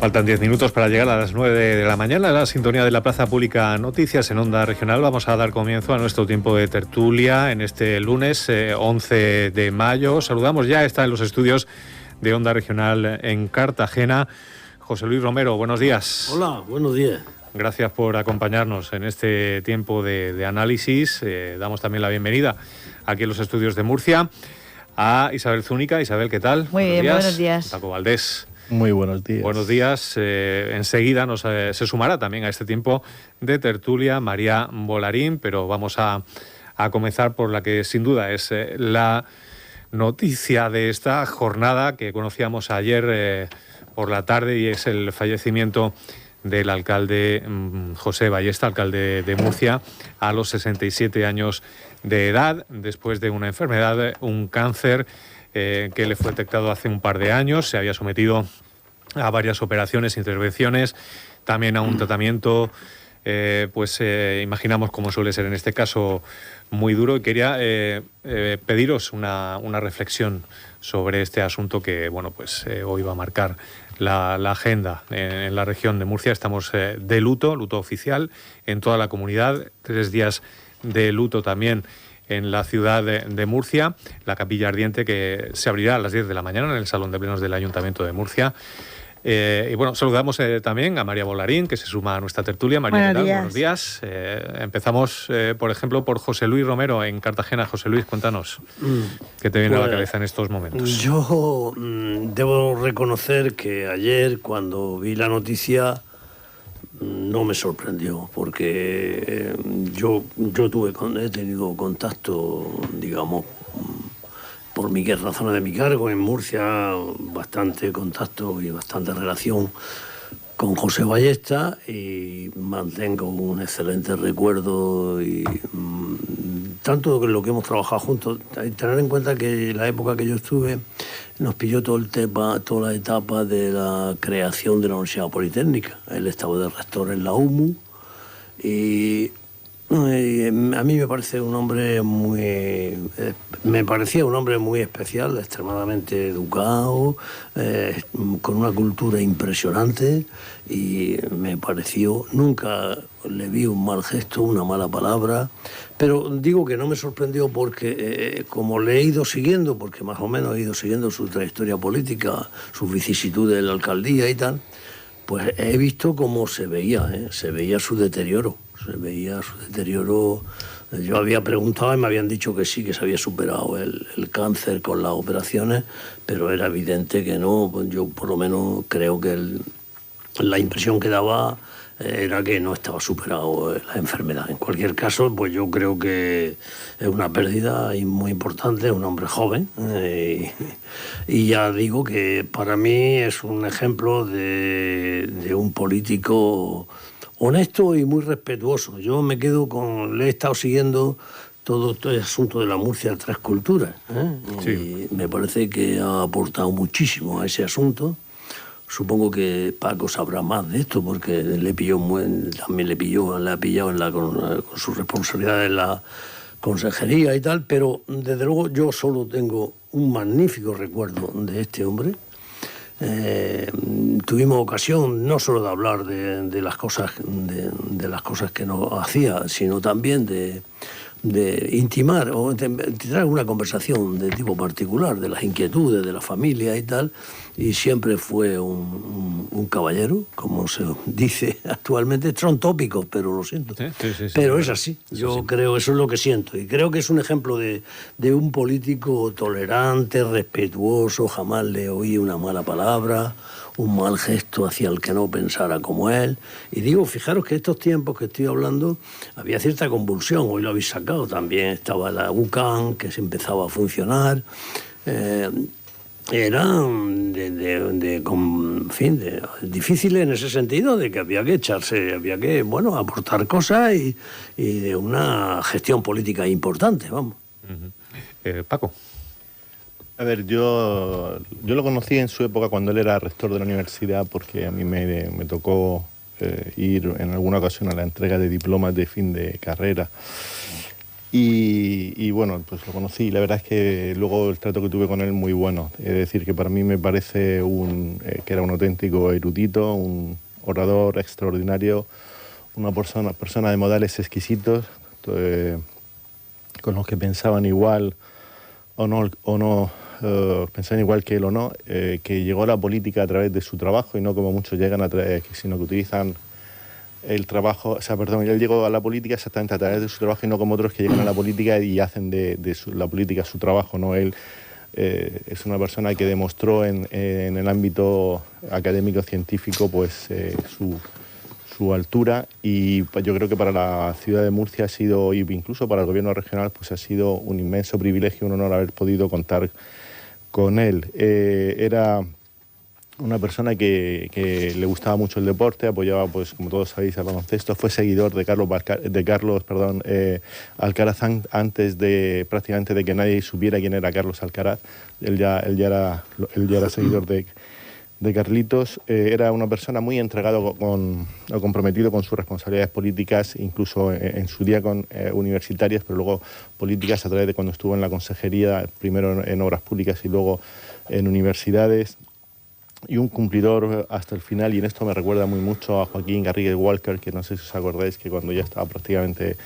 Faltan 10 minutos para llegar a las 9 de la mañana. La sintonía de la Plaza Pública Noticias en Onda Regional. Vamos a dar comienzo a nuestro tiempo de tertulia en este lunes 11 de mayo. Saludamos ya, está en los estudios de Onda Regional en Cartagena, José Luis Romero. Buenos días. Hola, buenos días. Gracias por acompañarnos en este tiempo de análisis. Damos también la bienvenida aquí en los estudios de Murcia a Isabel Zúñiga. Isabel, ¿qué tal? Muy bien, buenos días. Paco Valdés. Muy buenos días. Buenos días. Enseguida se sumará también a este tiempo de tertulia María Volarín, pero vamos a comenzar por la que sin duda es la noticia de esta jornada que conocíamos ayer por la tarde, y es el fallecimiento del alcalde José Ballesta, alcalde de Murcia, a los 67 años de edad, después de una enfermedad, un cáncer que le fue detectado hace un par de años. Se había sometido a varias operaciones, intervenciones, también a un tratamiento, imaginamos como suele ser en este caso, muy duro. Y quería pediros una reflexión sobre este asunto que, hoy va a marcar la agenda en la región de Murcia. Estamos de luto oficial en toda la comunidad, 3 días de luto también en la ciudad de Murcia, la capilla ardiente que se abrirá a las 10 de la mañana en el Salón de Plenos del Ayuntamiento de Murcia. Saludamos también a María Volarín, que se suma a nuestra tertulia. María, ¿qué tal? Buenos días. Empezamos, por ejemplo, por José Luis Romero en Cartagena. José Luis, cuéntanos, ¿qué te viene a la cabeza en estos momentos? Yo debo reconocer que ayer, cuando vi la noticia, no me sorprendió, porque yo he tenido contacto, digamos, por mis razones de mi cargo en Murcia, bastante contacto y bastante relación con José Ballesta, y mantengo un excelente recuerdo, y tanto de lo que hemos trabajado juntos. Tener en cuenta que la época que yo estuve nos pilló toda la etapa de la creación de la Universidad Politécnica. Él estaba de rector en la UMU, y a mí me parecía un hombre muy especial, extremadamente educado, con una cultura impresionante, y me pareció, nunca le vi un mal gesto, una mala palabra. Pero digo que no me sorprendió porque, como le he ido siguiendo, porque más o menos he ido siguiendo su trayectoria política, sus vicisitudes en la alcaldía y tal, pues he visto cómo se veía su deterioro. Yo había preguntado y me habían dicho que sí, que se había superado el cáncer con las operaciones, pero era evidente que no. Yo por lo menos creo que la impresión que daba era que no estaba superado la enfermedad. En cualquier caso, pues yo creo que es una pérdida muy importante, un hombre joven, y ya digo que para mí es un ejemplo de un político honesto y muy respetuoso. Yo me quedo le he estado siguiendo todo el asunto de la Murcia Tres Culturas, Sí. Y me parece que ha aportado muchísimo a ese asunto. Supongo que Paco sabrá más de esto, porque le ha pillado con su responsabilidad en la consejería y tal, pero desde luego yo solo tengo un magnífico recuerdo de este hombre. Tuvimos ocasión no solo de hablar de las cosas que nos hacía, sino también de intimar o de tener una conversación de tipo particular, de las inquietudes de la familia y tal, y siempre fue un caballero, como se dice actualmente. Son tópicos, pero lo siento. Sí, pero es así. Yo creo, eso es lo que siento, y creo que es un ejemplo de un político tolerante, respetuoso. Jamás le oí una mala palabra, un mal gesto hacia el que no pensara como él. Y digo, fijaros que estos tiempos que estoy hablando había cierta convulsión. Hoy lo habéis sacado. También estaba la UCAN, que se empezaba a funcionar. Eran difíciles en ese sentido, de que había que aportar cosas, y de una gestión política importante, vamos. Paco. A ver, yo lo conocí en su época cuando él era rector de la universidad, porque a mí me tocó ir en alguna ocasión a la entrega de diplomas de fin de carrera. Y bueno, pues lo conocí. La verdad es que luego el trato que tuve con él muy bueno. Es decir, que para mí me parece que era un auténtico erudito, un orador extraordinario, una persona de modales exquisitos, con los que pensaban igual o no pensaban igual que él o no, que llegó a la política a través de su trabajo y no como muchos llegan sino que utilizan el trabajo, él llegó a la política exactamente a través de su trabajo y no como otros que llegan a la política y hacen la política su trabajo, ¿no? Él es una persona que demostró en el ámbito académico científico pues su altura, y pues, yo creo que para la ciudad de Murcia ha sido, y incluso para el gobierno regional, pues ha sido un inmenso privilegio, un honor haber podido contar con él. Era una persona que le gustaba mucho el deporte, apoyaba, pues como todos sabéis, al baloncesto, fue seguidor de Carlos Alcaraz antes de prácticamente de que nadie supiera quién era Carlos Alcaraz. Él ya era seguidor de Carlitos. Era una persona muy entregada o comprometido con sus responsabilidades políticas, incluso en su día universitarias, pero luego políticas a través de cuando estuvo en la consejería, primero en obras públicas y luego en universidades. Y un cumplidor hasta el final, y en esto me recuerda muy mucho a Joaquín Garrigues Walker, que no sé si os acordáis que cuando ya estaba prácticamente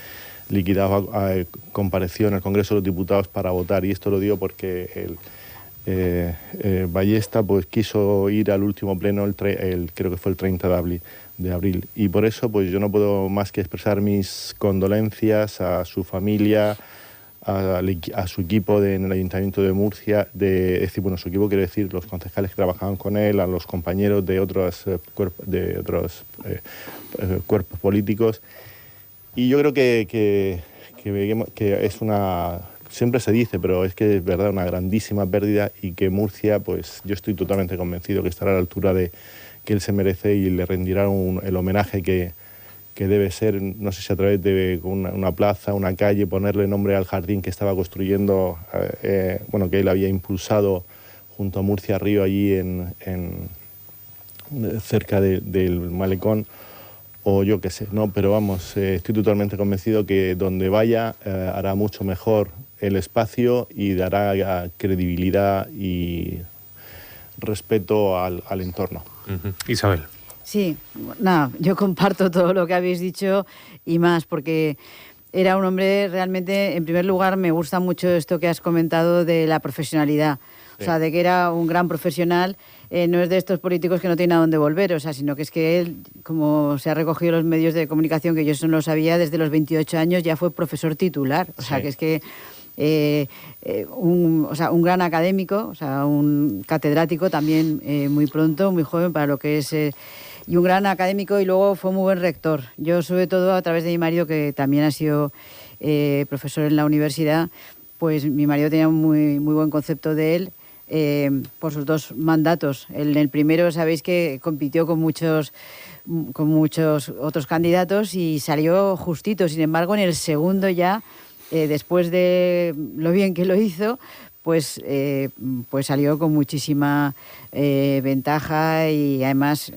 liquidado compareció en el Congreso de los Diputados para votar, y esto lo digo porque Ballesta pues quiso ir al último pleno, creo que fue el 30 de abril, y por eso pues yo no puedo más que expresar mis condolencias a su familia, a su equipo en el Ayuntamiento de Murcia, su equipo quiero decir los concejales que trabajaban con él, a los compañeros de otros cuerpos políticos. Y yo creo que es una, siempre se dice, pero es que es verdad, una grandísima pérdida, y que Murcia, pues yo estoy totalmente convencido que estará a la altura de que él se merece y le rendirá el homenaje que debe ser, no sé si a través de una plaza, una calle, ponerle nombre al jardín que estaba construyendo, que él había impulsado junto a Murcia Río, allí cerca del malecón, o yo qué sé, ¿no? Pero vamos, estoy totalmente convencido que donde vaya hará mucho mejor el espacio y dará credibilidad y respeto al entorno. Isabel. Sí, nada, yo comparto todo lo que habéis dicho y más, porque era un hombre realmente, en primer lugar, me gusta mucho esto que has comentado de la profesionalidad. Sí. O sea, de que era un gran profesional, no es de estos políticos que no tienen a dónde volver, o sea, sino que es que él, como se ha recogido en los medios de comunicación, que yo eso no lo sabía, desde los 28 años ya fue profesor titular, o sea, que es que un gran académico, o sea, un catedrático también muy pronto, muy joven para lo que es... y un gran académico, y luego fue muy buen rector. Yo, sobre todo, a través de mi marido, que también ha sido profesor en la universidad, pues mi marido tenía un muy buen concepto de él por sus dos mandatos. En el primero, sabéis que compitió con muchos otros candidatos y salió justito. Sin embargo, en el segundo ya, después de lo bien que lo hizo, pues salió con muchísima ventaja, y además,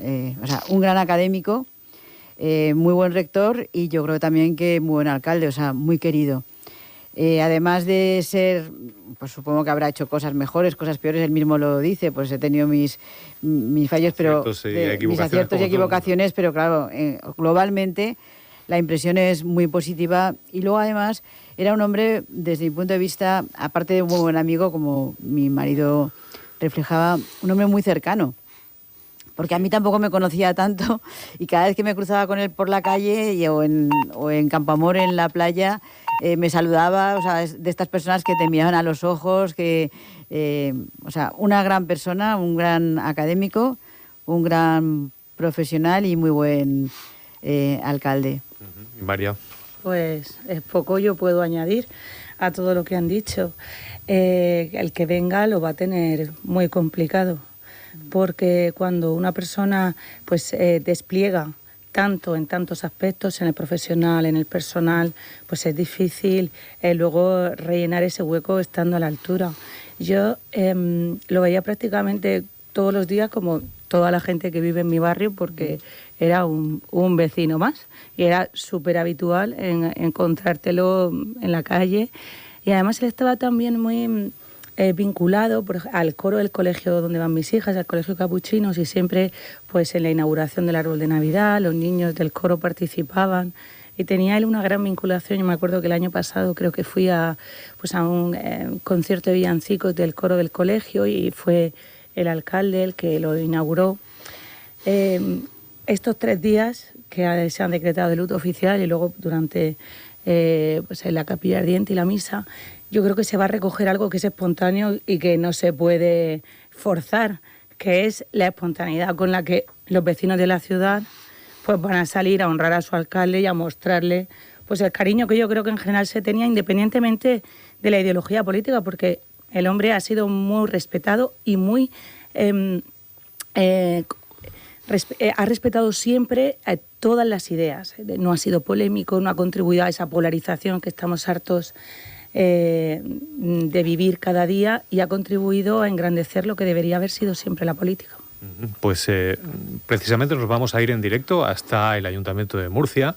un gran académico, muy buen rector, y yo creo también que muy buen alcalde, o sea, muy querido. Además de ser, pues supongo que habrá hecho cosas mejores, cosas peores, él mismo lo dice, pues he tenido mis fallos, pero mis aciertos y equivocaciones, pero claro, globalmente la impresión es muy positiva. Y luego además era un hombre, desde mi punto de vista, aparte de un muy buen amigo, como mi marido reflejaba, un hombre muy cercano. Porque a mí tampoco me conocía tanto, y cada vez que me cruzaba con él por la calle o en Campoamor, en la playa, me saludaba, o sea, de estas personas que te miraban a los ojos, una gran persona, un gran académico, un gran profesional y muy buen alcalde. María. Pues poco yo puedo añadir a todo lo que han dicho. El que venga lo va a tener muy complicado, porque cuando una persona pues despliega tanto en tantos aspectos, en el profesional, en el personal, pues es difícil luego rellenar ese hueco estando a la altura. Yo lo veía prácticamente todos los días, como toda la gente que vive en mi barrio, porque era un vecino más. Y era súper habitual encontrártelo en la calle. Y además él estaba también muy vinculado al coro del colegio donde van mis hijas, al colegio Capuchinos, y siempre pues en la inauguración del árbol de Navidad los niños del coro participaban. Y tenía él una gran vinculación. Yo me acuerdo que el año pasado creo que fui a un concierto de villancicos del coro del colegio y fue el alcalde el que lo inauguró. Estos 3 días que se han decretado de luto oficial y luego durante en la capilla ardiente y la misa, yo creo que se va a recoger algo que es espontáneo y que no se puede forzar, que es la espontaneidad con la que los vecinos de la ciudad pues van a salir a honrar a su alcalde y a mostrarle pues el cariño que yo creo que en general se tenía independientemente de la ideología política, porque el hombre ha sido muy respetado y muy ha respetado siempre todas las ideas. No ha sido polémico, no ha contribuido a esa polarización que estamos hartos de vivir cada día, y ha contribuido a engrandecer lo que debería haber sido siempre la política. Pues precisamente nos vamos a ir en directo hasta el Ayuntamiento de Murcia.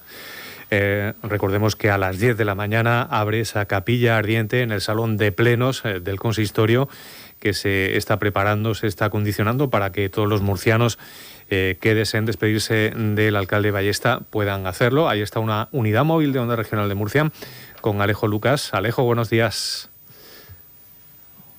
Recordemos que a las 10 de la mañana abre esa capilla ardiente en el salón de plenos del consistorio, que se está preparando, se está acondicionando para que todos los murcianos que deseen despedirse del alcalde Ballesta puedan hacerlo. Ahí está una unidad móvil de Onda Regional de Murcia con Alejo Lucas. Alejo, buenos días.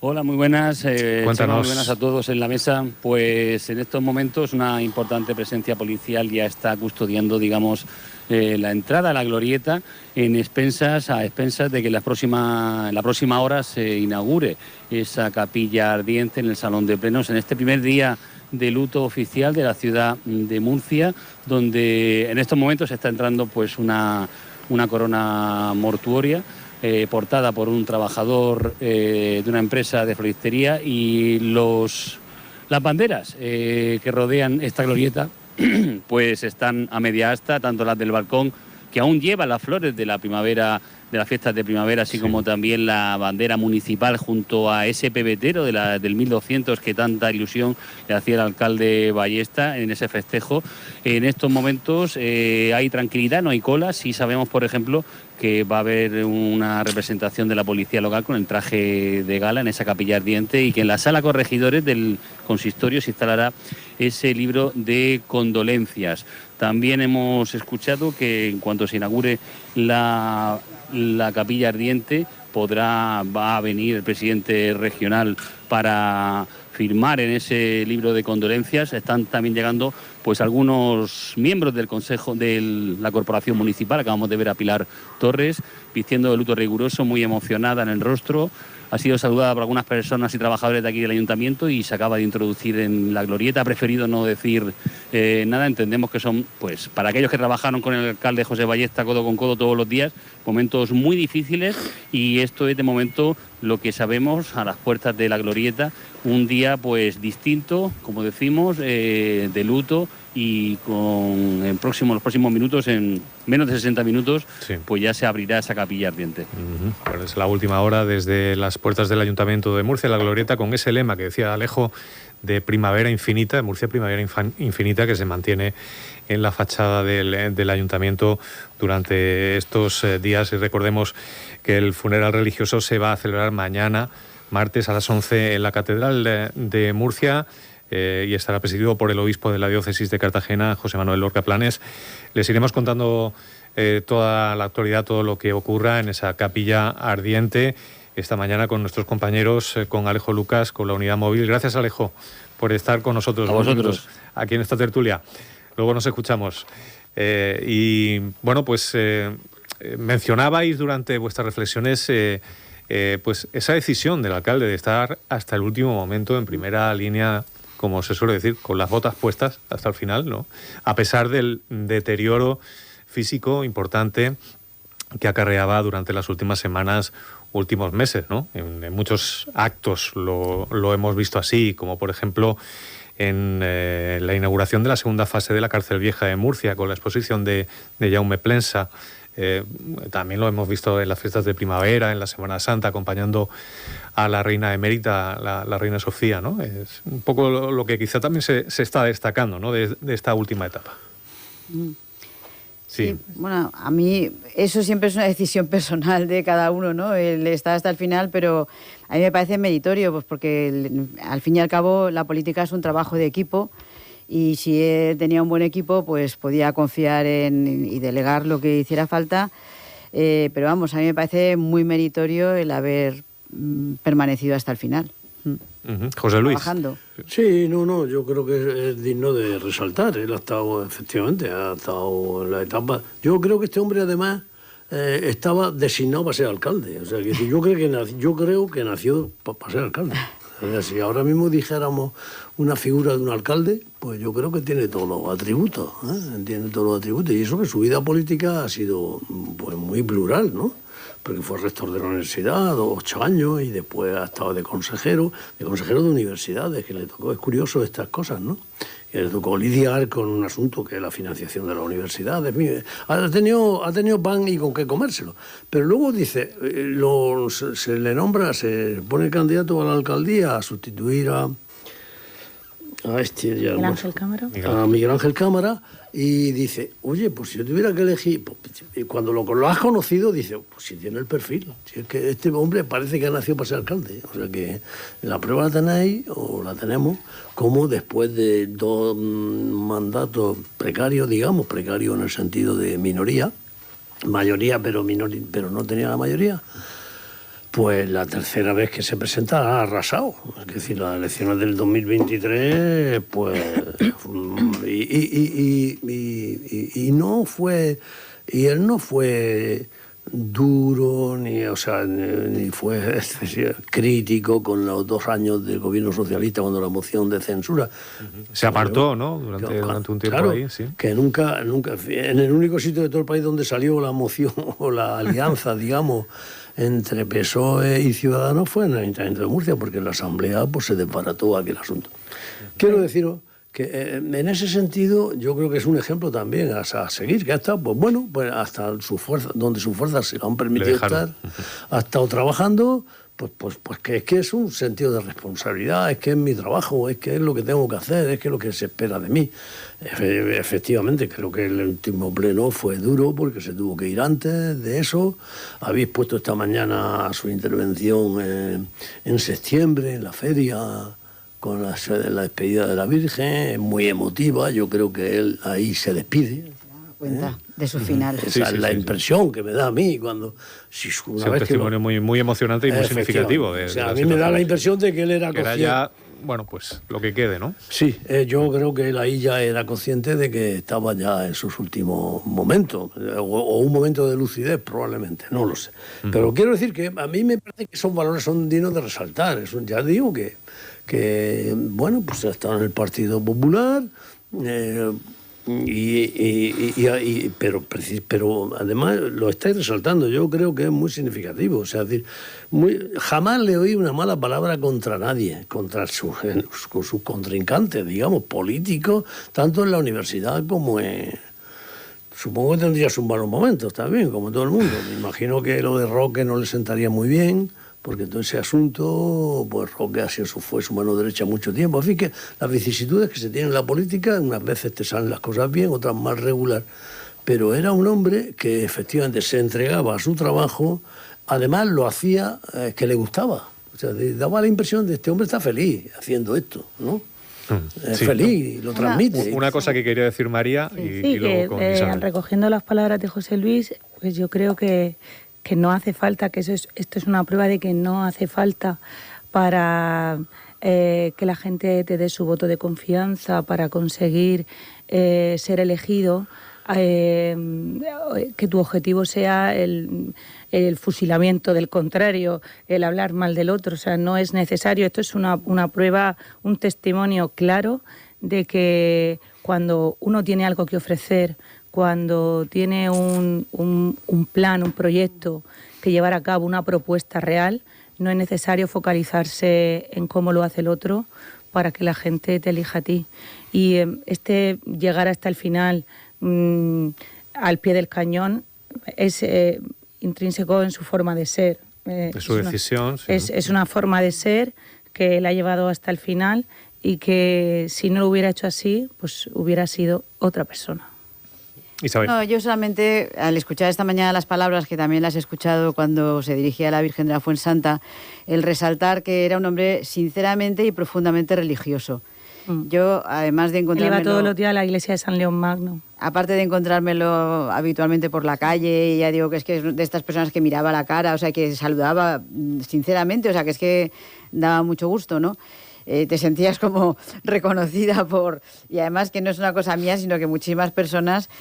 Hola, muy buenas. Cuéntanos. Muy buenas a todos en la mesa. Pues en estos momentos una importante presencia policial ya está custodiando, digamos, la entrada a la glorieta a expensas de que en la próxima hora se inaugure esa capilla ardiente en el Salón de Plenos, en este primer día de luto oficial de la ciudad de Murcia, donde en estos momentos está entrando pues una corona mortuoria portada por un trabajador de una empresa de floristería, y las banderas que rodean esta glorieta pues están a media asta, tanto las del balcón, que aún lleva las flores de la primavera, de las fiestas de primavera, así como también la bandera municipal junto a ese pebetero del 1200 que tanta ilusión le hacía el alcalde Ballesta en ese festejo. En estos momentos hay tranquilidad, no hay colas, y sabemos, por ejemplo, que va a haber una representación de la policía local con el traje de gala en esa capilla ardiente, y que en la sala corregidores del consistorio se instalará ese libro de condolencias. También hemos escuchado que en cuanto se inaugure la capilla ardiente va a venir el presidente regional para firmar en ese libro de condolencias. Están también llegando pues algunos miembros del Consejo de la Corporación Municipal. Acabamos de ver a Pilar Torres vistiendo de luto riguroso, muy emocionada en el rostro. Ha sido saludada por algunas personas y trabajadores de aquí del Ayuntamiento y se acaba de introducir en la glorieta. Ha preferido no decir nada. Entendemos que son, pues, para aquellos que trabajaron con el alcalde José Ballesta codo con codo todos los días, momentos muy difíciles, y esto es de momento lo que sabemos a las puertas de la glorieta. Un día pues distinto, como decimos, de luto, y en los próximos minutos, en menos de 60 minutos, pues ya se abrirá esa capilla ardiente. Pues es la última hora desde las puertas del Ayuntamiento de Murcia, la glorieta, con ese lema que decía Alejo de primavera infinita, de Murcia primavera infinita, que se mantiene en la fachada del Ayuntamiento durante estos días. Y recordemos que el funeral religioso se va a celebrar mañana, martes, a las 11 en la Catedral de Murcia, y estará presidido por el obispo de la diócesis de Cartagena, José Manuel Lorca Planes. Les iremos contando toda la actualidad, todo lo que ocurra en esa capilla ardiente esta mañana con nuestros compañeros, con Alejo Lucas, con la unidad móvil. Gracias, Alejo, por estar con nosotros. A vosotros. Aquí en esta tertulia. Luego nos escuchamos. Y bueno, pues mencionabais durante vuestras reflexiones pues esa decisión del alcalde de estar hasta el último momento en primera línea, como se suele decir, con las botas puestas hasta el final, ¿no? A pesar del deterioro físico importante que acarreaba durante las últimas semanas, últimos meses, ¿no? En muchos actos lo hemos visto así, como por ejemplo en la inauguración de la segunda fase de la Cárcel Vieja de Murcia, con la exposición de Jaume Plensa. También lo hemos visto en las fiestas de primavera, en la Semana Santa, acompañando a la reina emérita, la reina Sofía, ¿no? Es un poco lo que quizá también se está destacando, ¿no? de esta última etapa. Sí, bueno, a mí eso siempre es una decisión personal de cada uno, ¿no? El estar hasta el final, pero a mí me parece meritorio, pues porque al fin y al cabo la política es un trabajo de equipo y si tenía un buen equipo, pues podía confiar y delegar lo que hiciera falta, pero vamos, a mí me parece muy meritorio el haber permanecido hasta el final. José Luis. Trabajando. Sí, no, yo creo que es digno de resaltar. Él ha estado, efectivamente, en la etapa. Yo creo que este hombre, además, estaba designado para ser alcalde. O sea, yo creo que nació para ser alcalde. O sea, si ahora mismo dijéramos una figura de un alcalde, pues yo creo que tiene todos los atributos. Tiene todos los atributos. Y eso que su vida política ha sido pues muy plural, ¿no? Porque fue rector de la universidad 8 años y después ha estado de consejero de universidades, que le tocó, es curioso estas cosas, ¿no? Que le tocó lidiar con un asunto que es la financiación de las universidades. Ha tenido pan y con qué comérselo. Pero luego dice, se le nombra, se pone candidato a la alcaldía a sustituir a Miguel Ángel Cámara. A Miguel Ángel Cámara, y dice, oye, pues si yo tuviera que elegir, pues, cuando lo has conocido, dice, pues si tiene el perfil, si es que este hombre parece que ha nacido para ser alcalde. O sea que la prueba la tenéis, o la tenemos, como después de 2 mandatos precarios, digamos, precarios en el sentido de mayoría, pero no tenía la mayoría, pues la tercera vez que se presenta ha arrasado. Es decir, las elecciones del 2023, pues... Y no fue... Y él no fue duro, ni fue crítico con los 2 años del gobierno socialista cuando la moción de censura. Se apartó, ¿no? Durante un tiempo, claro, ahí, sí. Que nunca, en el único sitio de todo el país donde salió la moción o la alianza, digamos, entre PSOE y Ciudadanos fue en el Ayuntamiento de Murcia, porque en la Asamblea pues se desbarató aquel asunto. Quiero deciros que en ese sentido yo creo que es un ejemplo también a seguir, que ha estado, pues bueno, pues hasta donde sus fuerzas se lo han permitido estar, ha estado trabajando, pues que es un sentido de responsabilidad, es que es mi trabajo, es que es lo que tengo que hacer, es que es lo que se espera de mí. Efectivamente, creo que el último pleno fue duro porque se tuvo que ir antes de eso. Habéis puesto esta mañana su intervención en septiembre, en la feria, con la despedida de la Virgen, muy emotiva. Yo creo que él ahí se despide. Cuenta de su final. Esa es la impresión que me da a mí cuando... Es un testimonio muy emocionante y muy significativo. A mí me da la impresión de que él era consciente. Ya, bueno, pues lo que quede, ¿no? Sí, yo creo que él ahí ya era consciente de que estaba ya en sus últimos momentos, o un momento de lucidez probablemente, no lo sé. Pero quiero decir que a mí me parece que esos valores son dignos de resaltar. Ya digo que bueno, pues ha estado en el Partido Popular, pero además lo estáis resaltando. Yo creo que es muy significativo. O sea, es decir, jamás le oí una mala palabra contra nadie, contra sus contrincantes, digamos, políticos, tanto en la universidad como en... Supongo que tendría sus malos momentos también, como todo el mundo. Me imagino que lo de Roque no le sentaría muy bien, porque todo ese asunto, pues Roque fue su mano derecha mucho tiempo. Así que las vicisitudes que se tienen en la política, unas veces te salen las cosas bien, otras más regular. Pero era un hombre que efectivamente se entregaba a su trabajo, además lo hacía que le gustaba. O sea, daba la impresión de que este hombre está feliz haciendo esto, ¿no? Es feliz, lo transmite. Una cosa que quería decir María y luego con Isabel. Recogiendo las palabras de José Luis, pues yo creo que no hace falta, que esto es una prueba de que no hace falta para que la gente te dé su voto de confianza, para conseguir ser elegido, que tu objetivo sea el fusilamiento del contrario, el hablar mal del otro. O sea, no es necesario. Esto es una prueba, un testimonio claro de que cuando uno tiene algo que ofrecer, cuando tiene un plan, un proyecto que llevar a cabo, una propuesta real, no es necesario focalizarse en cómo lo hace el otro para que la gente te elija a ti. Y llegar hasta el final al pie del cañón es intrínseco en su forma de ser. Es su decisión. Es una forma de ser que él ha llevado hasta el final y que si no lo hubiera hecho así, pues hubiera sido otra persona. Isabel. No, yo solamente, al escuchar esta mañana las palabras, que también las he escuchado cuando se dirigía a la Virgen de la Fuensanta, el resaltar que era un hombre sinceramente y profundamente religioso. Yo, además de encontrármelo... Él iba todos los días a la iglesia de San León Magno. Aparte de encontrármelo habitualmente por la calle, ya digo que es de estas personas que miraba la cara, o sea, que saludaba sinceramente, o sea, que es que daba mucho gusto, ¿no? Te sentías como reconocida por... Y además que no es una cosa mía, sino que muchísimas personas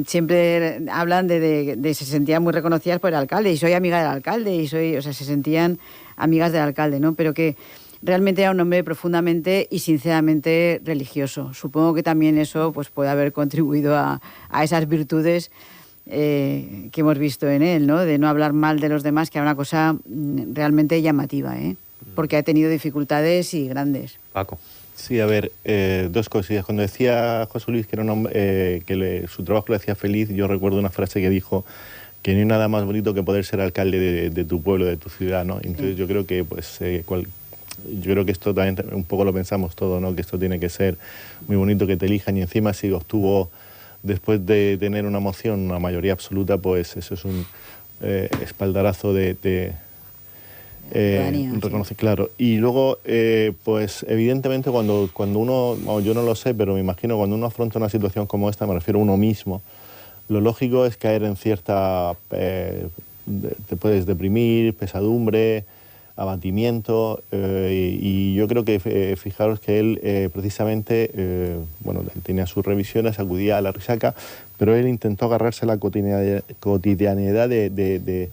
siempre hablan de se sentían muy reconocidas por el alcalde, y soy amiga del alcalde, y soy, o sea, se sentían amigas del alcalde, ¿no? Pero que realmente era un hombre profundamente y sinceramente religioso. Supongo que también eso pues puede haber contribuido a esas virtudes que hemos visto en él, ¿no? De no hablar mal de los demás, que era una cosa realmente llamativa, ¿eh? Porque ha tenido dificultades y grandes. Paco. Sí, a ver, dos cosillas. Cuando decía José Luis que era un hombre, su trabajo le hacía feliz, yo recuerdo una frase que dijo que no hay nada más bonito que poder ser alcalde de tu pueblo, de tu ciudad, ¿no? Entonces yo creo que pues yo creo que esto también un poco lo pensamos todo, ¿no? Que esto tiene que ser muy bonito que te elijan, y encima si obtuvo, después de tener una moción, una mayoría absoluta, pues eso es un espaldarazo de reconoce, claro. Y luego, pues evidentemente cuando uno, yo no lo sé, pero me imagino cuando uno afronta una situación como esta, me refiero a uno mismo, lo lógico es caer en cierta, te puedes deprimir, pesadumbre, abatimiento, y yo creo que fijaros que él precisamente, bueno, tenía sus revisiones, acudía a la risaca, pero él intentó agarrarse a la cotidianidad de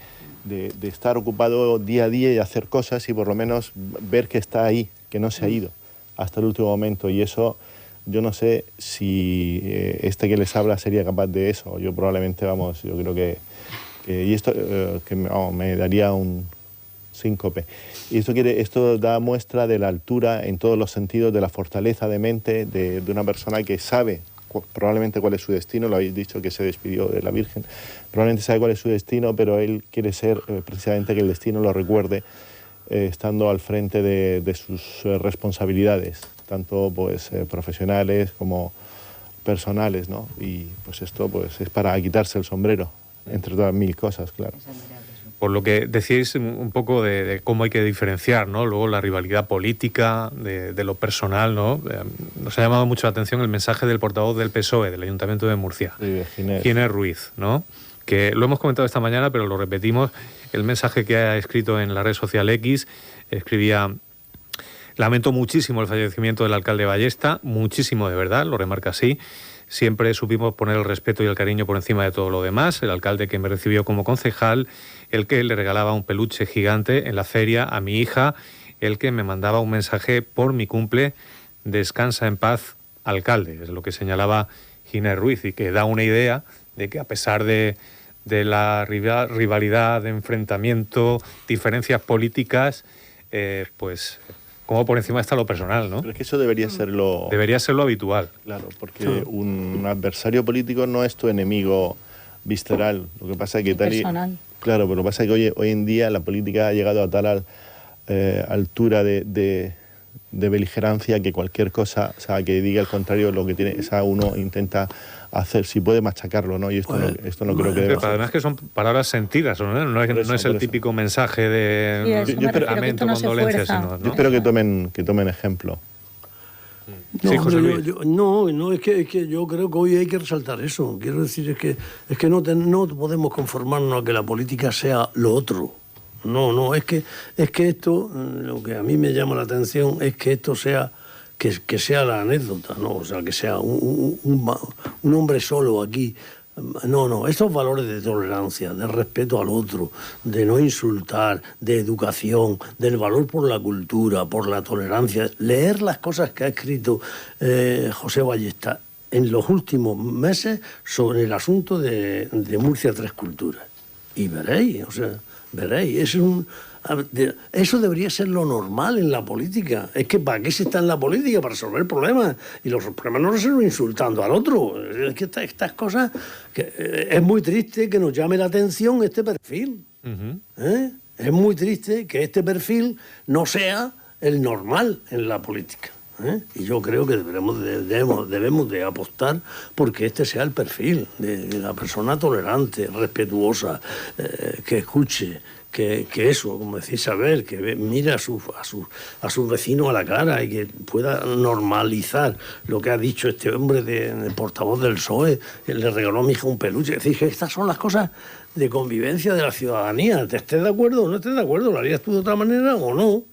estar ocupado día a día y hacer cosas y por lo menos ver que está ahí, que no se ha ido hasta el último momento, y eso yo no sé si este que les habla sería capaz de eso. Yo probablemente, vamos, yo creo que y esto me daría un síncope. Y esto da muestra de la altura en todos los sentidos, de la fortaleza de mente de una persona que sabe probablemente cuál es su destino. Lo habéis dicho, que se despidió de la Virgen, probablemente sabe cuál es su destino, pero él quiere ser precisamente que el destino lo recuerde estando al frente de sus responsabilidades, tanto pues profesionales como personales, ¿no? Y pues esto pues es para quitarse el sombrero, entre todas mil cosas, claro. Por lo que decíais un poco de cómo hay que diferenciar, ¿no? Luego la rivalidad política de lo personal, ¿no? Nos ha llamado mucho la atención el mensaje del portavoz del PSOE, del Ayuntamiento de Murcia, Sí, Ginés Ruiz, ¿no? Que lo hemos comentado esta mañana, pero lo repetimos. El mensaje que ha escrito en la red social X escribía: lamento muchísimo el fallecimiento del alcalde Ballesta, muchísimo de verdad, lo remarca así. Siempre supimos poner el respeto y el cariño por encima de todo lo demás. El alcalde que me recibió como concejal, el que le regalaba un peluche gigante en la feria a mi hija, el que me mandaba un mensaje por mi cumple: descansa en paz, alcalde. Es lo que señalaba Ginés Ruiz, y que da una idea de que a pesar de la rivalidad, de enfrentamiento, diferencias políticas, pues como por encima está lo personal, ¿no? Pero es que eso debería ser lo habitual. Claro, porque un adversario político no es tu enemigo visceral. Lo que pasa es que personal. Claro, pero lo que pasa es que hoy en día la política ha llegado a tal altura de beligerancia que cualquier cosa, o sea, que diga el contrario, lo que tiene, uno intenta hacer, si puede machacarlo, ¿no? Y esto no creo que deba ser. Además que son palabras sentidas, ¿no? No es el típico mensaje de lamento, condolencias, sino, ¿no? Yo espero que tomen ejemplo. No, sí, José Luis. Es que yo creo que hoy hay que resaltar eso. Quiero decir, es que no podemos conformarnos a que la política sea lo otro. No, es que esto, lo que a mí me llama la atención es que esto sea, que sea la anécdota, ¿no? O sea, que sea un hombre solo aquí. No, estos valores de tolerancia, de respeto al otro, de no insultar, de educación, del valor por la cultura, por la tolerancia, leer las cosas que ha escrito José Ballesta en los últimos meses sobre el asunto de Murcia Tres Culturas. Y veréis, eso debería ser lo normal en la política. Es que ¿para qué se está en la política? Para resolver problemas. Y los problemas no resuelven insultando al otro. Es que estas cosas... es muy triste que nos llame la atención este perfil. Es muy triste que este perfil no sea el normal en la política. ¿eh? Y yo creo que debemos de apostar porque este sea el perfil de la persona tolerante, respetuosa, que escuche, que eso, como decía Isabel, que mire a sus vecinos a la cara y que pueda normalizar lo que ha dicho este hombre, el portavoz del PSOE, que le regaló a mi hija un peluche. Es decir, que estas son las cosas de convivencia de la ciudadanía. ¿Te estés de acuerdo o no estés de acuerdo? ¿Lo harías tú de otra manera o no?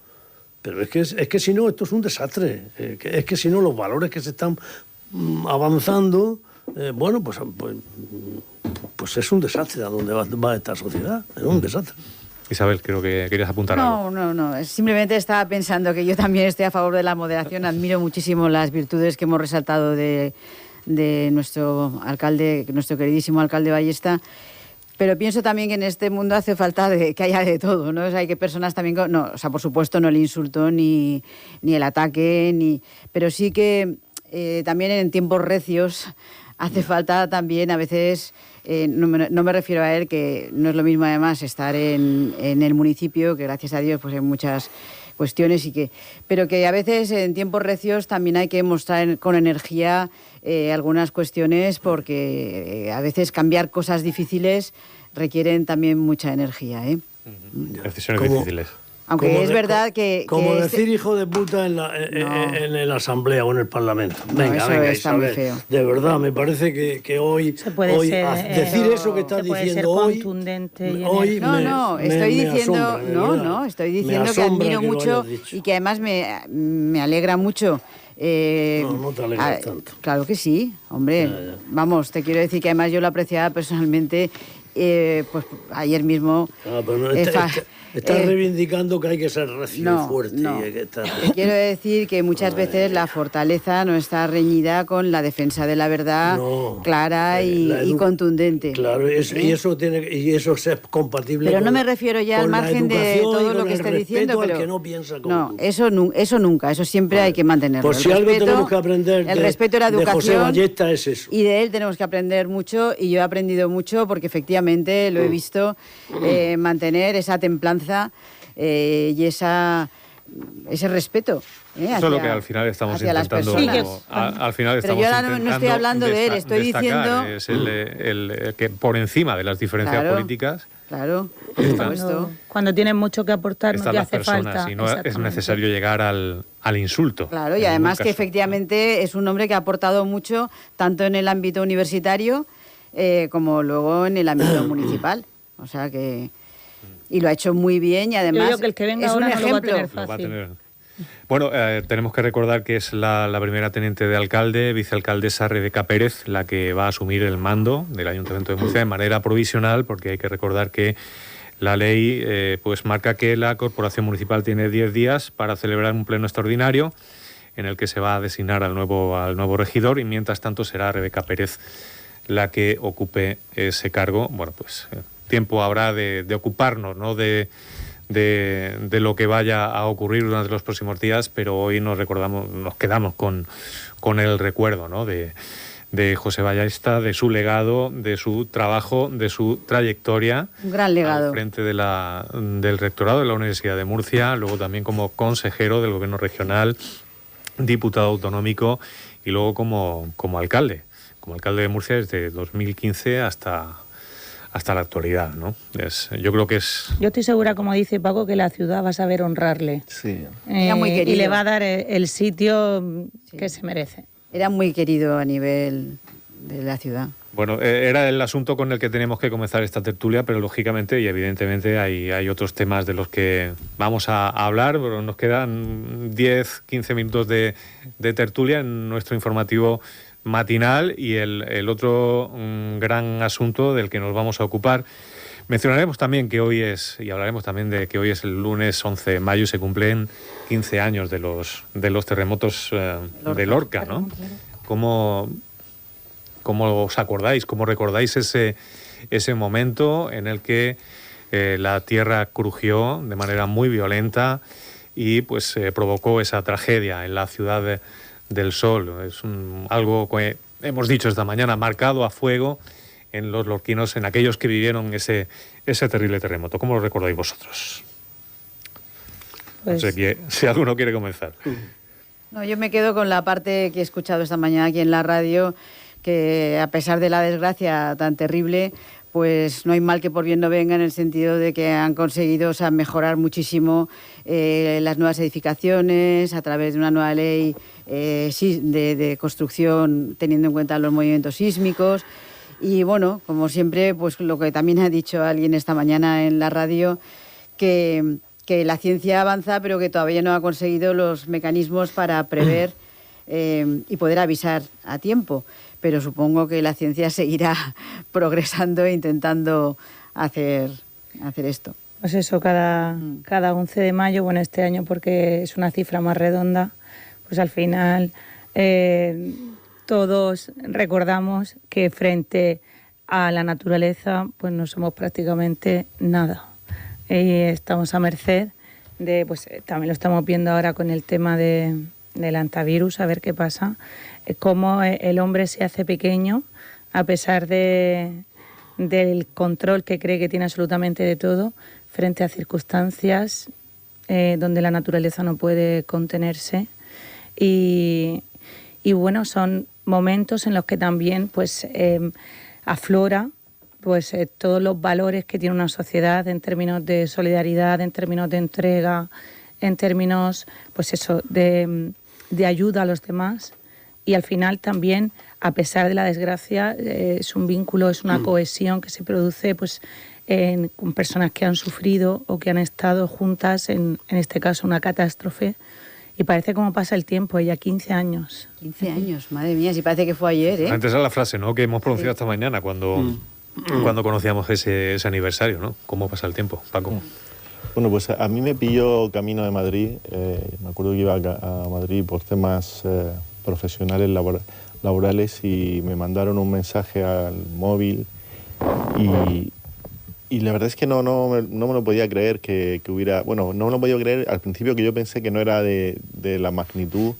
Pero es que si no, esto es un desastre. Es que si no, los valores que se están avanzando, bueno, pues es un desastre a dónde va esta sociedad. Es un desastre. Isabel, creo que querías apuntar algo. No. Simplemente estaba pensando que yo también estoy a favor de la moderación. Admiro muchísimo las virtudes que hemos resaltado de nuestro alcalde, nuestro queridísimo alcalde Ballesta. Pero pienso también que en este mundo hace falta que haya de todo, ¿no? O sea, hay que personas también... por supuesto, no el insulto ni el ataque, pero sí que también en tiempos recios hace falta también a veces... no me refiero a él, que no es lo mismo además estar en el municipio, que gracias a Dios pues hay muchas cuestiones, pero que a veces en tiempos recios también hay que mostrar con energía algunas cuestiones, porque a veces cambiar cosas difíciles requieren también mucha energía. Decisiones difíciles. Aunque es verdad que... Como decir hijo de puta en la asamblea o en el parlamento. Venga, eso venga, está Isabel. muy feo. De verdad, me parece que hoy decir eso que estás diciendo hoy... Hoy estoy diciendo que admiro mucho y que además me alegra mucho. No te alegras tanto. Claro que sí, hombre. Ya. Vamos, te quiero decir que además yo lo apreciaba personalmente. Pues ayer mismo... Estás reivindicando que hay que ser recio y fuerte. No. Y hay que estar... Quiero decir que muchas veces la fortaleza no está reñida con la defensa de la verdad clara y contundente. Claro, y eso es compatible. Pero no me refiero ya al margen de todo lo que esté diciendo. Pero que no piensa como tú. Eso nunca, eso siempre hay que mantenerlo. Por si algo tenemos que aprender el respeto y la educación, de José Ballesta es eso. Y de él tenemos que aprender mucho, y yo he aprendido mucho porque efectivamente lo he visto mantener esa templanza y ese respeto. Eso es lo que al final estamos intentando. Pero yo ahora no estoy hablando de él, estoy diciendo... Es el que por encima de las diferencias políticas... Claro, cuando tienes mucho que aportar, no te hace falta. Y no es necesario llegar al insulto. Claro, y además que efectivamente es un hombre que ha aportado mucho, tanto en el ámbito universitario como luego en el ámbito municipal. O sea que... Y lo ha hecho muy bien, y además yo creo que el que venga es un ahora no ejemplo. lo va a tener fácil. Bueno, tenemos que recordar que es la primera teniente de alcalde, vicealcaldesa Rebeca Pérez, la que va a asumir el mando del Ayuntamiento de Murcia de manera provisional, porque hay que recordar que la ley pues marca que la Corporación Municipal tiene 10 días para celebrar un pleno extraordinario en el que se va a designar al nuevo regidor, y mientras tanto será Rebeca Pérez la que ocupe ese cargo. Bueno, pues tiempo habrá de ocuparnos, ¿no?, de lo que vaya a ocurrir durante los próximos días, pero hoy nos quedamos con el recuerdo, ¿no?, de José Ballesta, de su legado, de su trabajo, de su trayectoria. Un gran legado. Al frente del rectorado de la Universidad de Murcia, luego también como consejero del gobierno regional, diputado autonómico y luego como alcalde de Murcia desde 2015 hasta la actualidad, ¿no? Yo creo que es... Yo estoy segura, como dice Paco, que la ciudad va a saber honrarle. Sí. Era muy querido. Y le va a dar el sitio que se merece. Era muy querido a nivel de la ciudad. Bueno, era el asunto con el que teníamos que comenzar esta tertulia, pero lógicamente y evidentemente hay otros temas de los que vamos a hablar, pero nos quedan 10-15 minutos de tertulia en nuestro informativo matinal, y el otro gran asunto del que nos vamos a ocupar. Mencionaremos también que hoy y hablaremos también de que hoy es el lunes 11 de mayo y se cumplen 15 años de los terremotos de Lorca, ¿no? ¿Cómo os acordáis, cómo recordáis ese momento en el que la tierra crujió de manera muy violenta y pues provocó esa tragedia en la ciudad del Sol? Es algo que hemos dicho esta mañana, marcado a fuego en los lorquinos, en aquellos que vivieron ese terrible terremoto. ¿Cómo lo recordáis vosotros? Pues... No sé si alguno quiere comenzar. No, yo me quedo con la parte que he escuchado esta mañana aquí en la radio, que a pesar de la desgracia tan terrible, pues no hay mal que por bien no venga, en el sentido de que han conseguido, o sea, mejorar muchísimo las nuevas edificaciones a través de una nueva ley de construcción, teniendo en cuenta los movimientos sísmicos. Y bueno, como siempre, pues lo que también ha dicho alguien esta mañana en la radio, que la ciencia avanza, pero que todavía no ha conseguido los mecanismos para prever y poder avisar a tiempo. Pero supongo que la ciencia seguirá progresando e intentando hacer esto. Pues eso, cada 11 de mayo, bueno, este año porque es una cifra más redonda, pues al final todos recordamos que frente a la naturaleza pues no somos prácticamente nada. Estamos a merced de, pues también lo estamos viendo ahora con el tema del hantavirus, a ver qué pasa, cómo el hombre se hace pequeño a pesar del control que cree que tiene absolutamente de todo, frente a circunstancias donde la naturaleza no puede contenerse. Y bueno, son momentos en los que también pues aflora pues todos los valores que tiene una sociedad en términos de solidaridad, en términos de entrega, en términos pues eso de ayuda a los demás. Y al final también, a pesar de la desgracia, es un vínculo, es una cohesión que se produce pues con personas que han sufrido o que han estado juntas en este caso una catástrofe. Y parece como pasa el tiempo, ya 15 años. 15 años, madre mía, si parece que fue ayer, ¿eh? Antes era la frase, ¿no?, que hemos pronunciado esta mañana cuando conocíamos ese aniversario, ¿no? ¿Cómo pasa el tiempo, Paco? Bueno, pues a mí me pilló camino de Madrid. Me acuerdo que iba a Madrid por temas profesionales, laborales, y me mandaron un mensaje al móvil y la verdad es que no me lo podía creer que hubiera... Bueno, no me lo podía creer al principio, que yo pensé que no era de la magnitud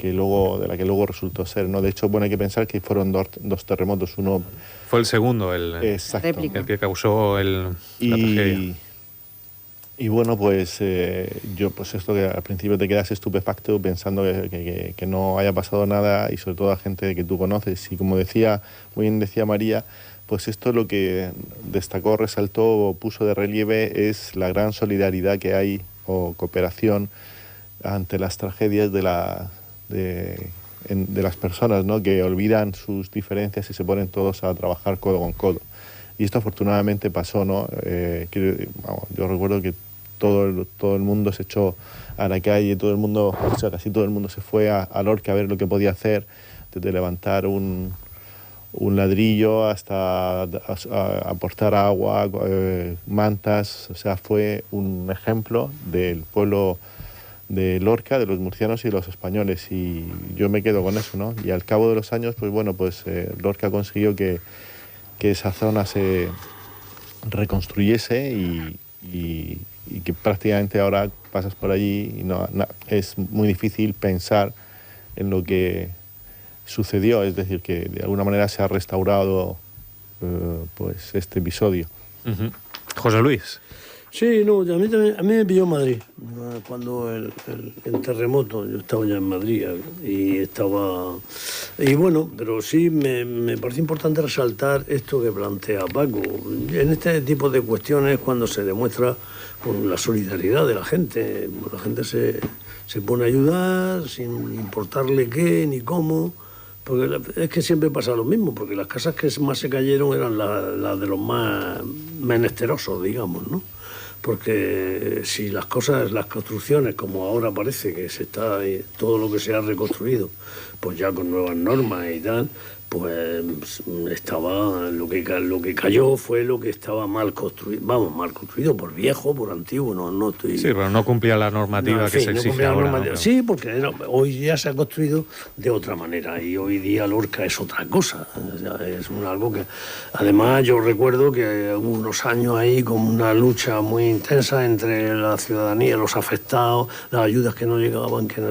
de la que luego resultó ser, ¿no? De hecho, bueno, hay que pensar que fueron dos terremotos. Uno... Fue el segundo, el que causó la tragedia. Y bueno, pues yo, pues esto que al principio te quedas estupefacto pensando que no haya pasado nada, y sobre todo a gente que tú conoces. Y como muy bien decía María, pues esto lo que destacó, resaltó, puso de relieve es la gran solidaridad que hay, o cooperación, ante las tragedias de las personas, ¿no?, que olvidan sus diferencias y se ponen todos a trabajar codo con codo. Y esto afortunadamente pasó, ¿no? Yo recuerdo que todo el mundo se echó a la calle, casi todo el mundo se fue a Lorca a ver lo que podía hacer, desde levantar un ladrillo hasta aportar agua, mantas. O sea, fue un ejemplo del pueblo de Lorca, de los murcianos y de los españoles, y yo me quedo con eso, ¿no? Y al cabo de los años, pues bueno, pues Lorca consiguió que esa zona se reconstruyese y que prácticamente ahora pasas por allí y es muy difícil pensar en lo que sucedió, es decir, que de alguna manera se ha restaurado pues este episodio. Uh-huh. José Luis. Sí, no, a mí me pilló Madrid. Cuando el terremoto, yo estaba ya en Madrid y bueno, pero sí me parece importante resaltar esto que plantea Paco. En este tipo de cuestiones, cuando se demuestra pues, la solidaridad de la gente, la gente se pone a ayudar sin importarle qué ni cómo. Porque es que siempre pasa lo mismo, porque las casas que más se cayeron eran las de los más menesterosos, digamos, ¿no? Porque si las construcciones, como ahora parece que todo lo que se ha reconstruido, pues ya con nuevas normas y tal, pues estaba lo que cayó fue lo que estaba mal construido por viejo, por antiguo, no estoy... Sí, pero no cumplía la normativa que se exige ahora, ¿no? Sí, porque hoy ya se ha construido de otra manera y hoy día Lorca es otra cosa. O sea, es algo que... Además, yo recuerdo que hubo unos años ahí con una lucha muy intensa entre la ciudadanía, los afectados, las ayudas que no llegaban, que no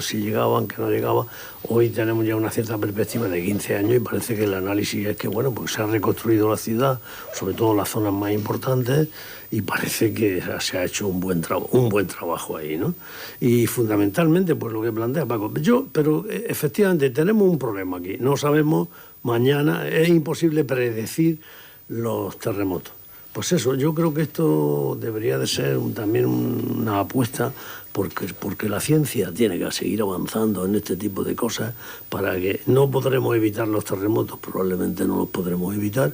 llegaban. Hoy tenemos ya una cierta perspectiva de 15 años y parece que el análisis es que, bueno, pues se ha reconstruido la ciudad, sobre todo las zonas más importantes, y parece que se ha hecho un buen trabajo ahí, ¿no? Y fundamentalmente, pues lo que plantea Paco. Pero efectivamente tenemos un problema aquí. No sabemos mañana, es imposible predecir los terremotos. Pues eso, yo creo que esto debería de ser también una apuesta, porque la ciencia tiene que seguir avanzando en este tipo de cosas, para que no podremos evitar los terremotos, probablemente no los podremos evitar,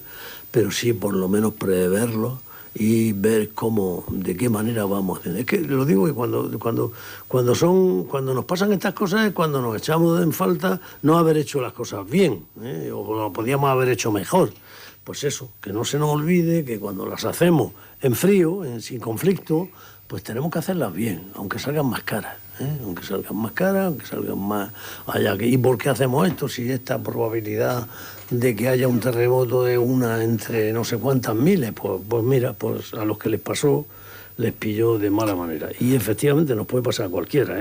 pero sí por lo menos preverlos y ver de qué manera vamos. Es que lo digo que cuando nos pasan estas cosas es cuando nos echamos en falta no haber hecho las cosas bien, o lo podíamos haber hecho mejor. Pues eso, que no se nos olvide que cuando las hacemos en frío, sin conflicto, pues tenemos que hacerlas bien, aunque salgan más caras, aunque salgan más allá. ¿Y por qué hacemos esto? Si esta probabilidad de que haya un terremoto es una entre no sé cuántas miles, pues mira, pues a los que les pasó les pilló de mala manera. Y efectivamente nos puede pasar a cualquiera,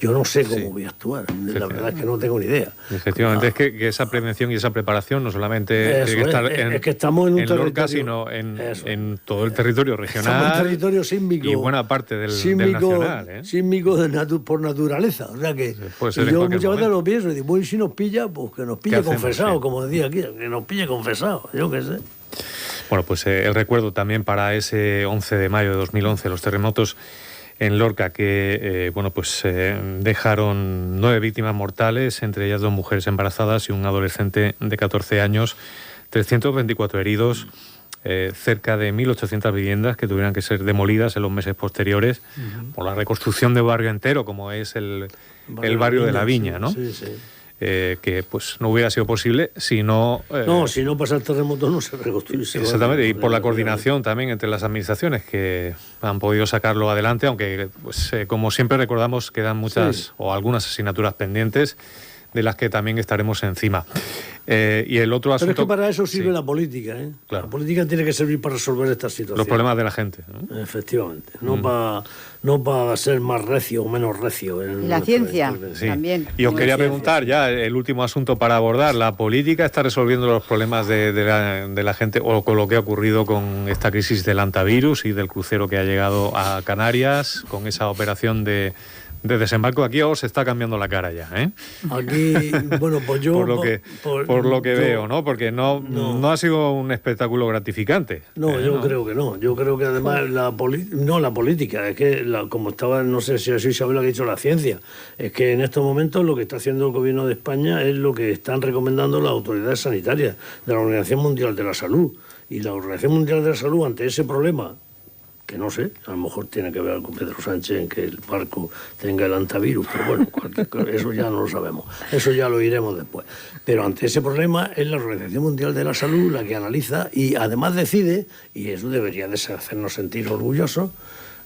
Yo no sé cómo voy a actuar, la verdad es que no tengo ni idea. Efectivamente, es que esa prevención y esa preparación no solamente tiene que estar es que estamos en un Lorca, territorio, sino en todo el territorio regional. Estamos en territorio sísmico, y buena parte del nacional. Sísmico por naturaleza. O sea que yo muchas veces lo pienso y digo, bueno, si nos pilla, pues que nos pille confesado, sí, como decía aquí, que nos pille confesado, yo qué sé. Bueno, pues el recuerdo también para ese 11 de mayo de 2011, los terremotos en Lorca, que dejaron 9 víctimas mortales, entre ellas 2 mujeres embarazadas y un adolescente de 14 años, 324 heridos, cerca de 1.800 viviendas que tuvieran que ser demolidas en los meses posteriores por la reconstrucción de un barrio entero, como es el barrio de la Viña, ¿no? Sí, sí. Que pues no hubiera sido posible si no... si no pasa el terremoto no se reconstruye. Exactamente, y por la coordinación también entre las administraciones que han podido sacarlo adelante, aunque pues como siempre recordamos quedan muchas o algunas asignaturas pendientes de las que también estaremos encima. Y el otro asunto... Pero es que para eso sirve la política, Claro. La política tiene que servir para resolver estas situaciones. Los problemas de la gente, ¿no? Efectivamente, no para ser más recio o menos recio. Y la ciencia también. Y os quería preguntar ya, el último asunto para abordar, ¿la política está resolviendo los problemas de la gente o con lo que ha ocurrido con esta crisis del hantavirus y del crucero que ha llegado a Canarias, con esa operación de desembarco? Aquí os está cambiando la cara ya, Aquí, bueno, pues yo... por lo que veo, ¿no? Porque no ha sido un espectáculo gratificante. No, yo creo que no. Yo creo que además la política, es que como estaba, no sé si Isabel lo ha dicho, la ciencia, es que en estos momentos lo que está haciendo el gobierno de España es lo que están recomendando las autoridades sanitarias de la Organización Mundial de la Salud. Y la Organización Mundial de la Salud, ante ese problema, que no sé, a lo mejor tiene que ver con Pedro Sánchez en que el barco tenga el hantavirus, pero bueno, eso ya no lo sabemos, eso ya lo iremos después. Pero ante ese problema es la Organización Mundial de la Salud la que analiza y además decide, y eso debería de hacernos sentir orgullosos,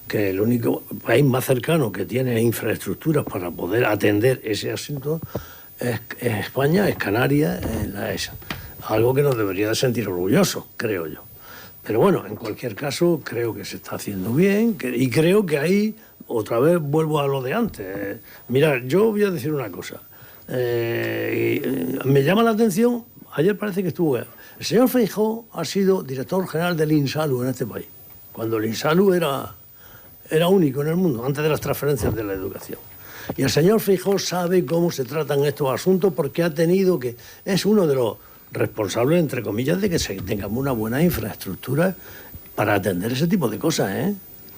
que el único país más cercano que tiene infraestructuras para poder atender ese asunto es España, es Canarias, es la ESA. Algo que nos debería de sentir orgullosos, creo yo. Pero bueno, en cualquier caso, creo que se está haciendo bien y creo que ahí, otra vez, vuelvo a lo de antes. Mirad, yo voy a decir una cosa. Me llama la atención, ayer parece que estuvo... El señor Feijóo ha sido director general del INSALU en este país, cuando el INSALU era único en el mundo, antes de las transferencias de la educación. Y el señor Feijóo sabe cómo se tratan estos asuntos porque ha tenido que... Es uno de los responsable, entre comillas, de que tengamos una buena infraestructura para atender ese tipo de cosas,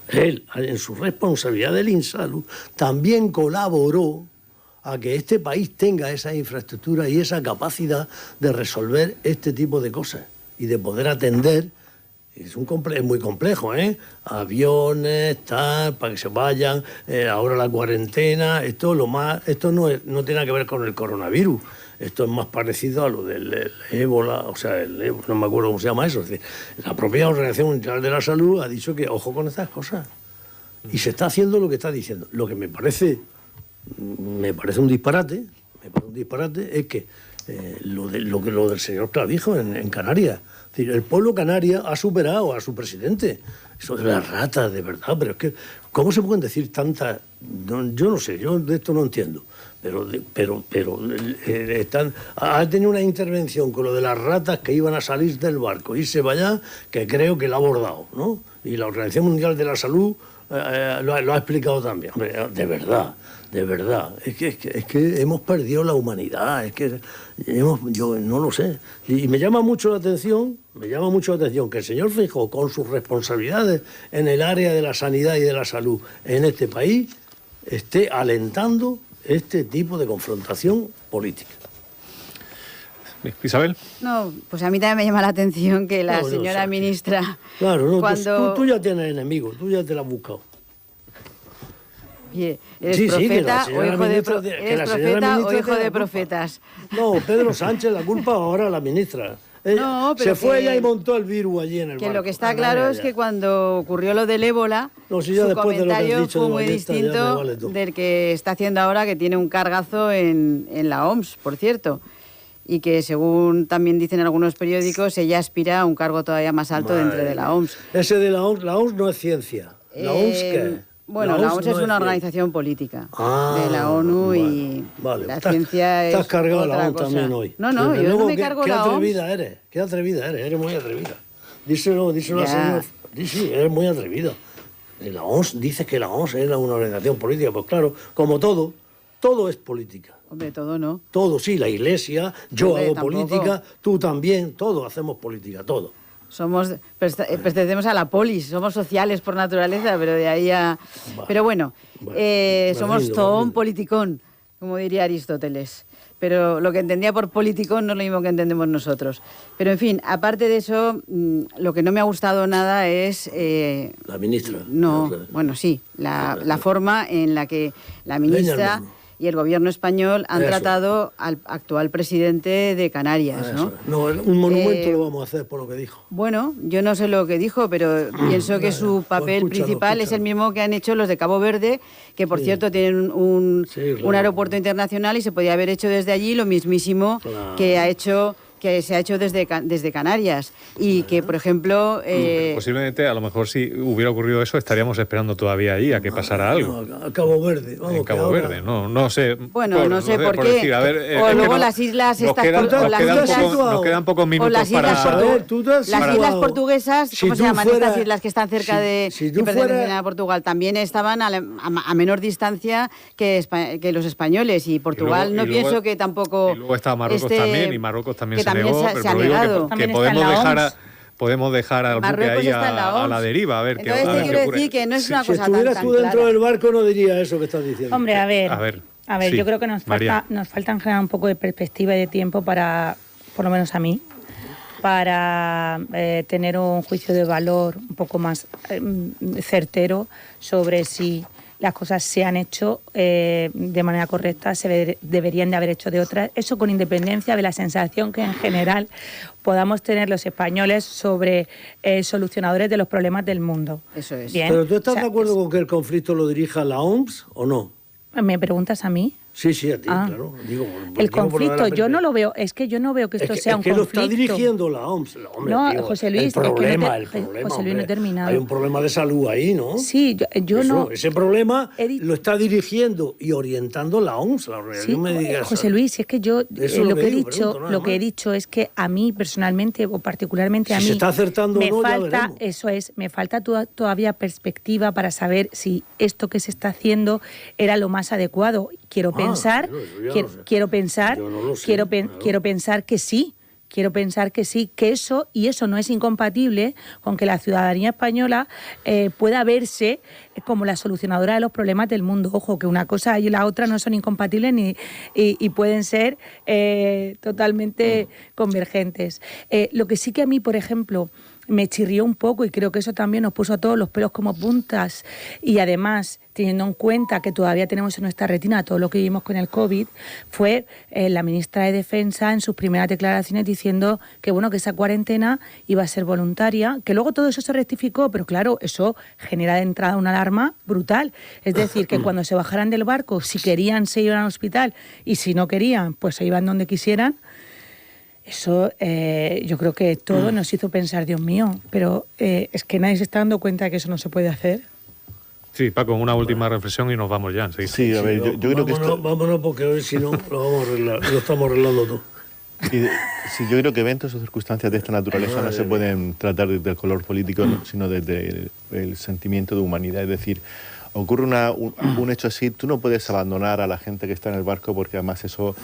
Él, en su responsabilidad del INSALU, también colaboró a que este país tenga esa infraestructura y esa capacidad de resolver este tipo de cosas y de poder atender. Es muy complejo, aviones, tal, para que se vayan, ahora la cuarentena, esto no tiene nada que ver con el coronavirus. Esto es más parecido a lo del ébola, o sea, no me acuerdo cómo se llama eso. Es decir, la propia Organización Mundial de la Salud ha dicho que ojo con estas cosas. Y se está haciendo lo que está diciendo. Lo que me parece un disparate es que lo del señor Clavijo en Canarias. Es decir, el pueblo canario ha superado a su presidente. Eso de las ratas, de verdad, pero es que, ¿cómo se pueden decir tantas? Yo no sé, yo de esto no entiendo. Ha tenido una intervención con lo de las ratas que iban a salir del barco, irse para allá, que creo que lo ha abordado, ¿no? Y la Organización Mundial de la Salud lo ha explicado también. Hombre, de verdad, es que hemos perdido la humanidad, yo no lo sé. Y me llama mucho la atención que el señor Feijóo, con sus responsabilidades en el área de la sanidad y de la salud en este país, esté alentando este tipo de confrontación política. Isabel. No, pues a mí también me llama la atención que la señora ministra... Claro, no, cuando... tú ya tienes enemigos, tú ya te la has buscado. Oye, ¿eres profeta o hijo de profetas? No, Pedro Sánchez, la culpa ahora a la ministra. No, pero se fue ella y montó el virus allí en el barco. Que lo que está claro es que cuando ocurrió lo del ébola, su comentario fue muy distinto del que está haciendo ahora, que tiene un cargazo en la OMS, por cierto. Y que, según también dicen algunos periódicos, ella aspira a un cargo todavía más alto dentro de la OMS. Ese de la OMS no es ciencia. ¿La OMS qué? Bueno, la OMS es una organización política de la ONU y la ciencia es Te has cargado otra la OMS cosa. también hoy. No, yo no me cargo la OMS. Qué atrevida eres muy atrevida. Díselo al señor. Sí, eres muy atrevida. La OMS, dices que la OMS es una organización política. Pues claro, como todo es política. Hombre, todo no. Todo, sí, la Iglesia, yo hago política, tú también, todos hacemos política, todo. Pertenecemos a la polis, somos sociales por naturaleza, pero de ahí a... Pero bueno, somos todo un politicón, como diría Aristóteles. Pero lo que entendía por politicón no es lo mismo que entendemos nosotros. Pero en fin, aparte de eso, lo que no me ha gustado nada es... la ministra. No, bueno, sí, la forma en la que la ministra y el gobierno español han tratado al actual presidente de Canarias, ¿no? No, un monumento lo vamos a hacer por lo que dijo. Bueno, yo no sé lo que dijo, pero pienso que su papel principal es el mismo que han hecho los de Cabo Verde, que por cierto tienen un aeropuerto internacional y se podía haber hecho desde allí lo mismísimo que se ha hecho desde Canarias y que, por ejemplo... Posiblemente, a lo mejor si hubiera ocurrido eso, estaríamos esperando todavía ahí a que pasara algo. A Cabo Verde. En Cabo Verde, no sé. Bueno, no sé por qué. Decir, a ver, o luego las islas estas... Nos quedan pocos minutos para... Las islas portuguesas, ¿cómo se llaman estas islas que están cerca de pertenecen a Portugal? También estaban a menor distancia que los españoles y Portugal pienso que tampoco... Y luego está Marruecos también, y Marruecos también se ha negado. Que podemos dejar al buque ahí a la deriva. A ver, entonces te quiero decir que no es una cosa tan clara. Si estuvieras tú dentro del barco no dirías eso que estás diciendo. Hombre, a ver, sí, yo creo que nos falta en general un poco de perspectiva y de tiempo para, por lo menos a mí, para tener un juicio de valor un poco más certero sobre si las cosas se han hecho de manera correcta, deberían de haber hecho de otras. Eso con independencia de la sensación que en general podamos tener los españoles sobre solucionadores de los problemas del mundo. Eso es. Bien. ¿Pero tú estás de acuerdo con que el conflicto lo dirija la OMS o no? ¿Me preguntas a mí? Sí, a ti, claro. El conflicto, yo no lo veo, es que yo no veo que esto sea un conflicto. Es que lo está dirigiendo la OMS. Hombre, no, José Luis, el problema, José Luis, no he terminado. Hay un problema de salud ahí, ¿no? Sí, yo no... Ese problema lo está dirigiendo y orientando la OMS, la Organización Mundial. José Luis, es que yo lo que he dicho es que a mí personalmente, o particularmente a mí... Si se está acertando o no, ya veremos. Eso es, me falta todavía perspectiva para saber si esto que se está haciendo era lo más adecuado. Quiero pensar que sí. Quiero pensar que sí, que eso no es incompatible con que la ciudadanía española pueda verse como la solucionadora de los problemas del mundo. Ojo, que una cosa y la otra no son incompatibles y pueden ser totalmente convergentes. Lo que sí que a mí, por ejemplo, me chirrió un poco, y creo que eso también nos puso a todos los pelos como puntas, y además, teniendo en cuenta que todavía tenemos en nuestra retina todo lo que vivimos con el COVID, fue la ministra de Defensa en sus primeras declaraciones diciendo que que esa cuarentena iba a ser voluntaria, que luego todo eso se rectificó, pero claro, eso genera de entrada una alarma brutal. Es decir, que cuando se bajaran del barco, si querían se iban al hospital, y si no querían, pues se iban donde quisieran. Eso yo creo que todo nos hizo pensar, Dios mío, pero es que nadie se está dando cuenta de que eso no se puede hacer. Sí, Paco, una última reflexión y nos vamos ya enseguida. Sí, a ver, yo creo que esto... Vámonos porque hoy si no lo vamos a arreglar, lo estamos arreglando todo. Sí, yo creo que eventos o circunstancias de esta naturaleza no se pueden tratar desde el color político, sino desde el sentimiento de humanidad. Es decir, ocurre un hecho así, tú no puedes abandonar a la gente que está en el barco porque además eso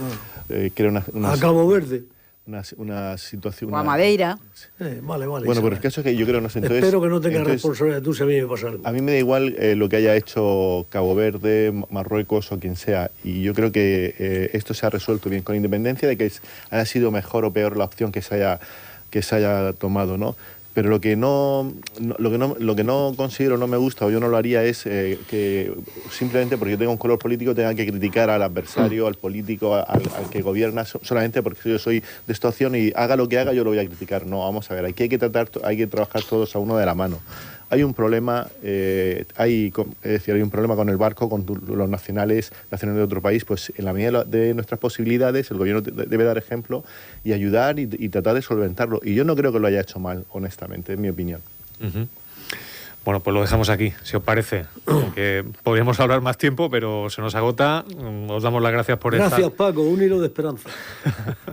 crea A Cabo Verde. una situación... O a Madeira. Vale. Bueno, pero el caso es que yo creo que no sé. Entonces, espero que no tengas responsabilidad tú si a mí me pasa algo. A mí me da igual lo que haya hecho Cabo Verde, Marruecos o quien sea, y yo creo que esto se ha resuelto bien, con independencia de que haya sido mejor o peor la opción que se haya tomado, ¿no? Pero lo que no considero, no me gusta o yo no lo haría es que simplemente porque yo tengo un color político tenga que criticar al adversario, al político, al que gobierna, solamente porque yo soy de esta opción y haga lo que haga yo lo voy a criticar. No, vamos a ver, hay que trabajar todos a uno de la mano. Hay un problema, hay un problema con el barco, con los nacionales de otro país, pues en la medida de nuestras posibilidades el gobierno debe dar ejemplo y ayudar y tratar de solventarlo. Y yo no creo que lo haya hecho mal, honestamente, en mi opinión. Uh-huh. Bueno, pues lo dejamos aquí, si os parece. Que podríamos hablar más tiempo, pero se nos agota. Os damos las gracias por Gracias, Paco, un hilo de esperanza.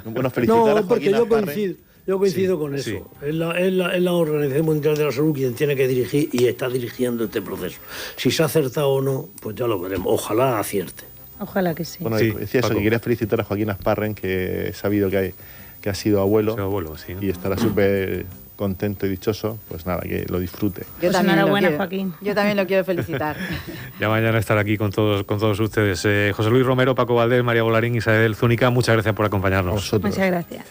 Bueno, felicitar a Joaquín Asparren. Yo coincido con eso. Sí. Es la Organización Mundial de la Salud quien tiene que dirigir y está dirigiendo este proceso. Si se ha acertado o no, pues ya lo veremos. Ojalá acierte. Ojalá que sí. Bueno, sí, decía eso, que quería felicitar a Joaquín Asparren, que he sabido que ha sido abuelo, sí. Y estará súper contento y dichoso. Pues nada, que lo disfrute. Yo también enhorabuena, Joaquín. Yo también lo quiero felicitar. Ya mañana estar aquí con todos ustedes. José Luis Romero, Paco Valdés, María Volarín, Isabel Zúñiga, muchas gracias por acompañarnos. Muchas gracias.